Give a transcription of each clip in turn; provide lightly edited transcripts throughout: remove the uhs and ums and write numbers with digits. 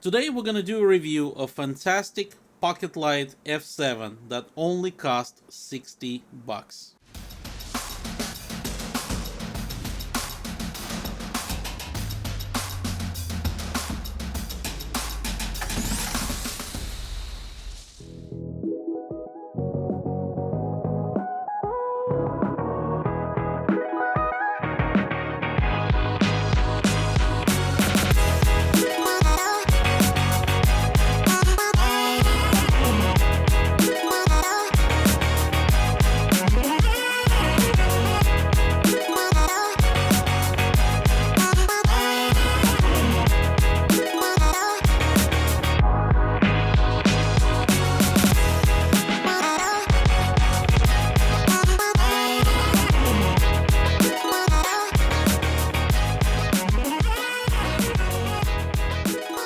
Today we're gonna do a review of fantastic PocketLite F7 that only cost 60 bucks.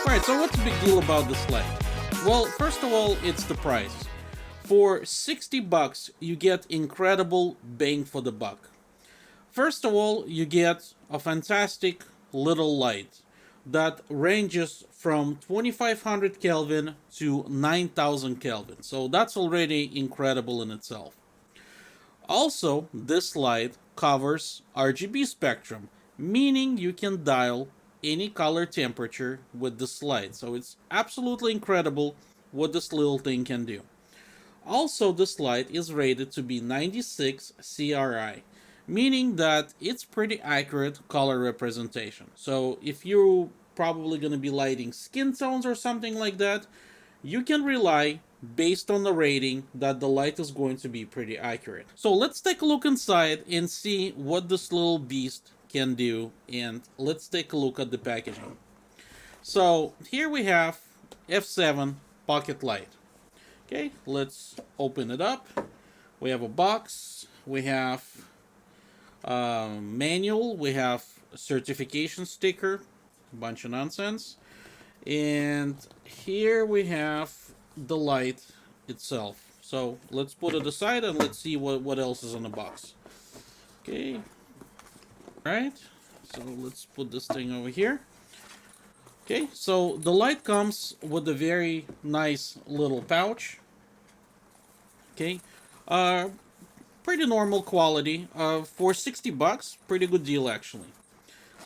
Alright, so what's the big deal about this light? Well, first of all, it's the price. For 60 bucks, you get incredible bang for the buck. First of all, you get a fantastic little light that ranges from 2500 Kelvin to 9000 Kelvin. So that's already incredible in itself. Also, this light covers RGB spectrum, meaning you can dial any color temperature with this light. So it's absolutely incredible what this little thing can do. Also, this light is rated to be 96 CRI, meaning that it's pretty accurate color representation. So if you're probably going to be lighting skin tones or something like that, you can rely based on the rating that the light is going to be pretty accurate. So let's take a look inside and see what this little beast can do, and let's take a look at the packaging. So here we have F7 PocketLite. Okay, let's open it up. We have a box, we have a manual, we have a certification sticker, a bunch of nonsense, and here we have the light itself. So let's put it aside and let's see what else is in the box. Okay, right, so let's put this thing over here. Okay, so the light comes with a very nice little pouch. Okay, pretty normal quality. For 60 bucks, pretty good deal actually.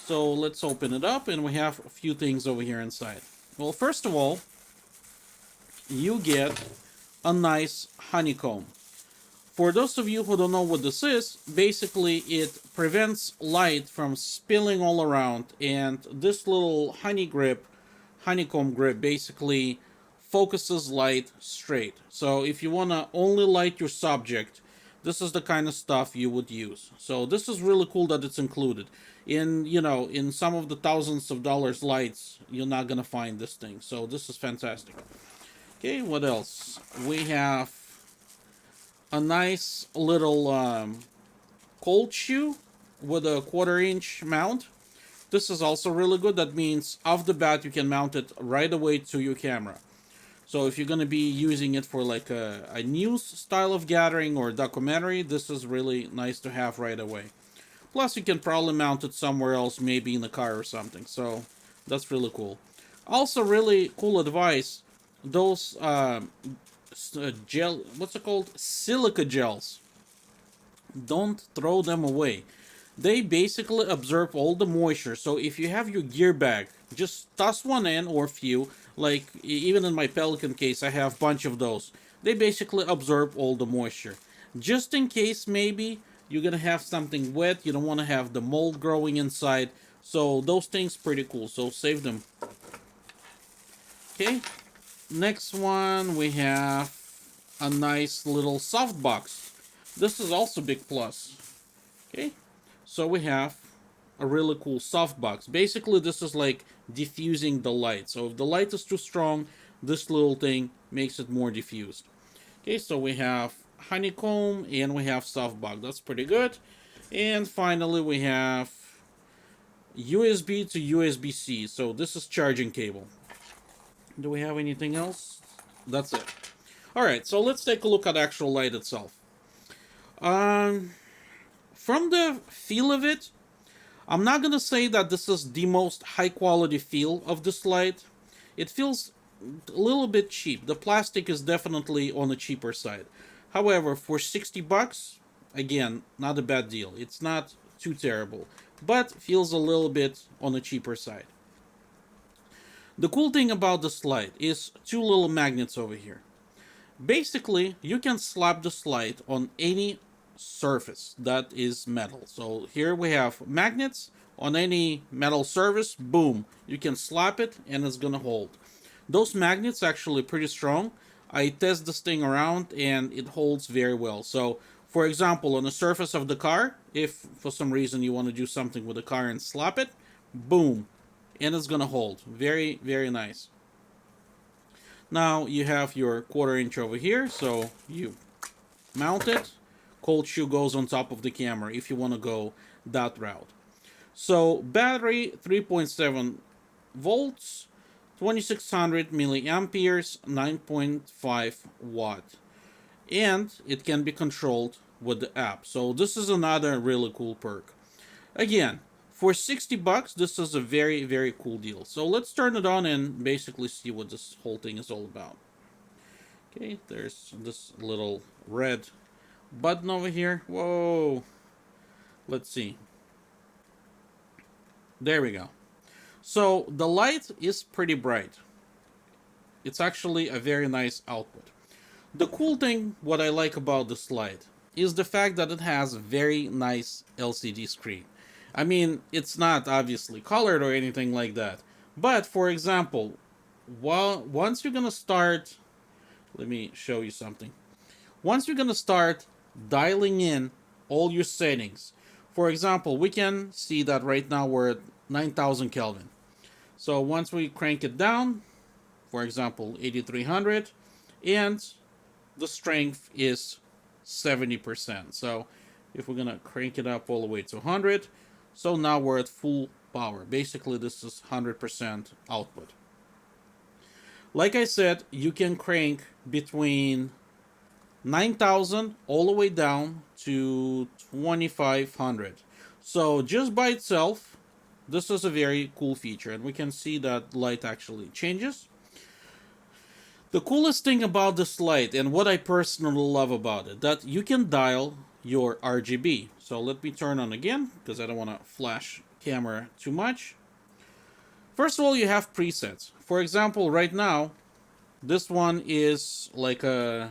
So let's open it up and we have a few things over here inside. Well, first of all, you get a nice honeycomb. For those of you who don't know what this is, basically it prevents light from spilling all around, and this little honeycomb grip basically focuses light straight. So if you want to only light your subject, this is the kind of stuff you would use. So this is really cool that it's included. In some of the thousands of dollars lights, you're not gonna find this thing. So this is fantastic. Okay, what else? We have a nice little cold shoe with a 1/4 inch mount. This is also really good. That means off the bat you can mount it right away to your camera. So if you're going to be using it for like a news style of gathering or documentary, this is really nice to have right away. Plus you can probably mount it somewhere else, maybe in the car or something. So that's really cool. Also really cool advice, those gel, what's it called, silica gels, don't throw them away. They basically absorb all the moisture. So if you have your gear bag, just toss one in, or a few. Like even in my Pelican case, I have a bunch of those. They basically absorb all the moisture. Just in case maybe you're gonna have something wet, you don't want to have the mold growing inside. So those things pretty cool. So save them. Okay. Next one, we have a nice little softbox. This is also big plus. Okay, so we have a really cool softbox. Basically, this is like diffusing the light. So if the light is too strong, this little thing makes it more diffused. Okay, so we have honeycomb and we have softbox. That's pretty good. And finally, we have USB to USB-C. So this is charging cable. Do we have anything else? That's it. Alright, so let's take a look at the actual light itself. From the feel of it, I'm not gonna say that this is the most high quality feel of this light. it feels a little bit cheap. The plastic is definitely on the cheaper side. However, for 60 bucks, again, not a bad deal. It's not too terrible, but feels a little bit on the cheaper side. The cool thing about the slide is two little magnets over here. Basically, you can slap the slide on any surface that is metal. So here we have magnets on any metal surface. Boom, you can slap it and it's gonna hold. Those magnets actually pretty strong. I test this thing around and it holds very well. So for example, on the surface of the car, if for some reason you want to do something with the car and slap it, boom, and it's gonna hold. Very, very nice. Now you have your 1/4 inch over here, so you mount it. Cold shoe goes on top of the camera if you want to go that route. So battery 3.7 volts, 2600 milliamperes, 9.5 watt, and it can be controlled with the app. So this is another really cool perk. Again, for 60 bucks, this is a very, very cool deal. So let's turn it on and basically see what this whole thing is all about. Okay, there's this little red button over here. Whoa. Let's see. There we go. So the light is pretty bright. It's actually a very nice output. The cool thing, what I like about this light, is the fact that it has a very nice LCD screen. I mean, it's not obviously colored or anything like that. But for example, once you're gonna start, let me show you something. Once you're gonna start dialing in all your settings, for example, we can see that right now we're at 9,000 Kelvin. So once we crank it down, for example, 8300, and the strength is 70%. So if we're gonna crank it up all the way to 100, so now we're at full power. Basically, this is 100% output. Like I said, you can crank between 9,000 all the way down to 2,500. So just by itself, this is a very cool feature, and we can see that light actually changes. The coolest thing about this light, and what I personally love about it, that you can dial your RGB. So let me turn on again, because I don't want to flash camera too much. First of all, you have presets. For example, right now, this one is like a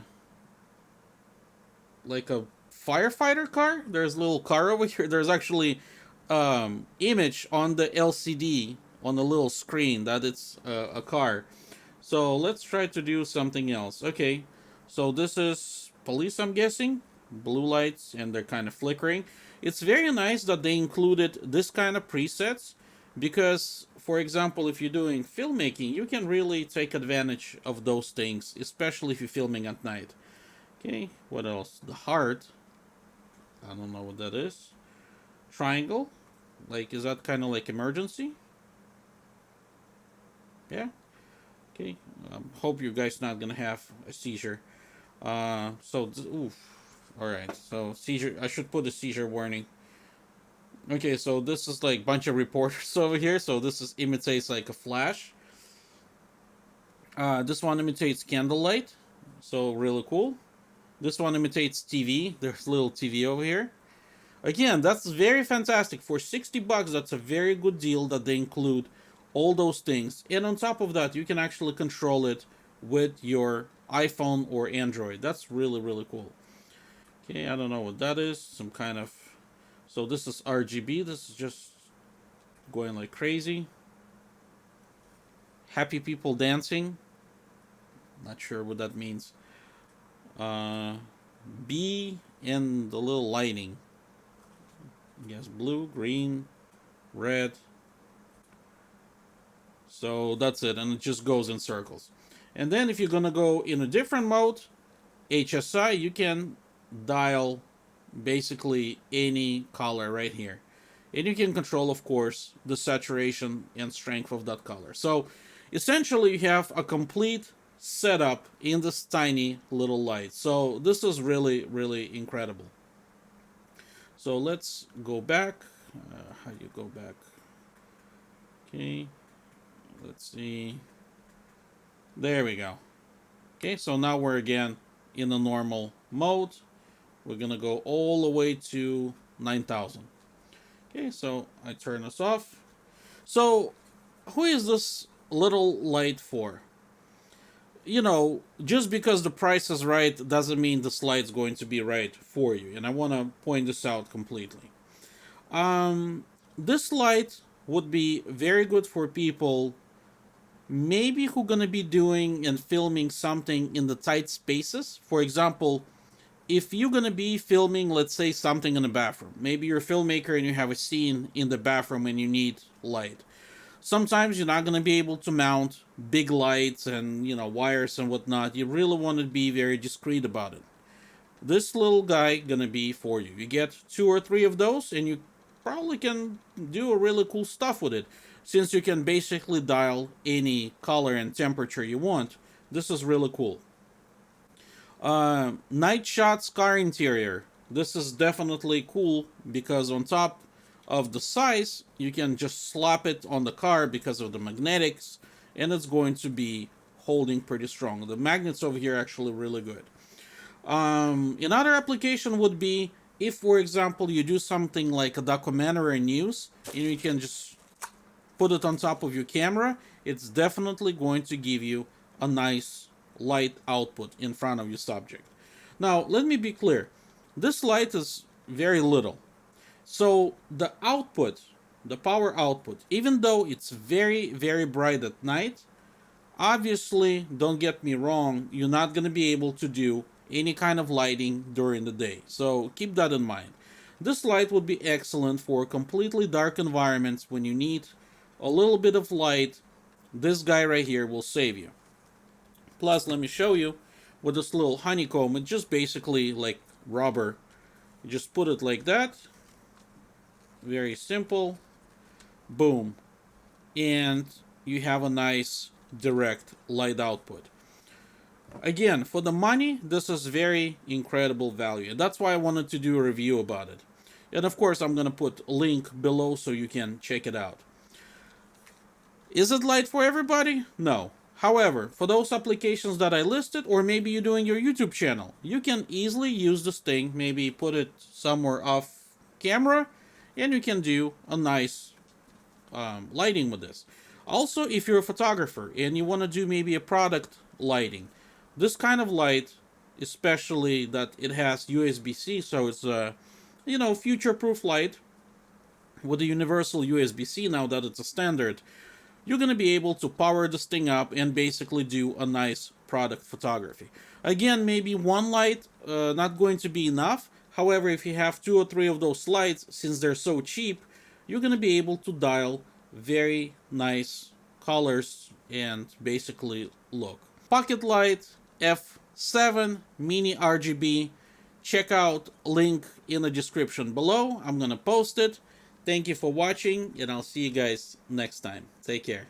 firefighter car. There's a little car over here. There's actually image on the LCD on the little screen that it's a car. So let's try to do something else. Okay, so this is police, I'm guessing. Blue lights, and they're kind of flickering. It's very nice that they included this kind of presets, because for example, if you're doing filmmaking, you can really take advantage of those things, especially if you're filming at night. Okay, what else? The heart. I don't know what that is. Triangle. Like, is that kind of like emergency? Yeah. Okay. Hope you guys not gonna have a seizure. Oof. All right. So seizure. I should put a seizure warning. Okay. So this is like bunch of reporters over here. So this is imitates like a flash. This one imitates candlelight. So really cool. This one imitates TV. There's a little TV over here. Again, that's very fantastic. For 60 bucks, that's a very good deal that they include all those things. And on top of that, you can actually control it with your iPhone or Android. That's really, really cool. Okay, I don't know what that is. Some kind of... So this is RGB. This is just going like crazy. Happy people dancing. Not sure what that means. B and the little lighting. I guess blue, green, red. So that's it, and it just goes in circles. And then if you're gonna go in a different mode, HSI, you can dial basically any color right here. And you can control, of course, the saturation and strength of that color. So essentially you have a complete setup in this tiny little light. So this is really, really incredible. So let's go back. How do you go back? Okay, let's see. There we go. Okay, so now we're again in the normal mode. We're gonna go all the way to 9,000. Okay, so I turn this off. So, who is this little light for? You know, just because the price is right doesn't mean the slide's going to be right for you. And I want to point this out completely. This light would be very good for people maybe who gonna be doing and filming something in the tight spaces. For example, if you're gonna be filming, let's say, something in the bathroom, maybe you're a filmmaker and you have a scene in the bathroom and you need light. Sometimes you're not gonna be able to mount big lights and wires and whatnot. You really want to be very discreet about it. This little guy gonna be for you. You get 2 or 3 of those and you probably can do a really cool stuff with it. Since you can basically dial any color and temperature you want, this is really cool. Night shots car interior. This is definitely cool because on top of the size, you can just slap it on the car because of the magnetics, and it's going to be holding pretty strong. The magnets over here are actually really good. Another application would be if, for example, you do something like a documentary news, and you can just put it on top of your camera. It's definitely going to give you a nice light output in front of your subject. Now, let me be clear. This light is very little. So the output, the power output, even though it's very, very bright at night, obviously, don't get me wrong, you're not going to be able to do any kind of lighting during the day. So keep that in mind. This light would be excellent for completely dark environments when you need a little bit of light. This guy right here will save you. Plus, let me show you with this little honeycomb. It's just basically like rubber. You just put it like that. Very simple. Boom. And you have a nice direct light output. Again, for the money, this is very incredible value. And that's why I wanted to do a review about it. And of course, I'm going to put a link below so you can check it out. Is it light for everybody? No. However, for those applications that I listed, or maybe you're doing your YouTube channel, you can easily use this thing, maybe put it somewhere off camera, and you can do a nice lighting with this. Also, if you're a photographer and you want to do maybe a product lighting, this kind of light, especially that it has USB-C, so it's a future-proof light with a universal USB-C now that it's a standard, you're going to be able to power this thing up and basically do a nice product photography. Again, maybe one light not going to be enough. However, if you have 2 or 3 of those lights, since they're so cheap, you're going to be able to dial very nice colors and basically look. PocketLite F7 Mini RGB. Check out link in the description below. I'm going to post it. Thank you for watching, and I'll see you guys next time. Take care.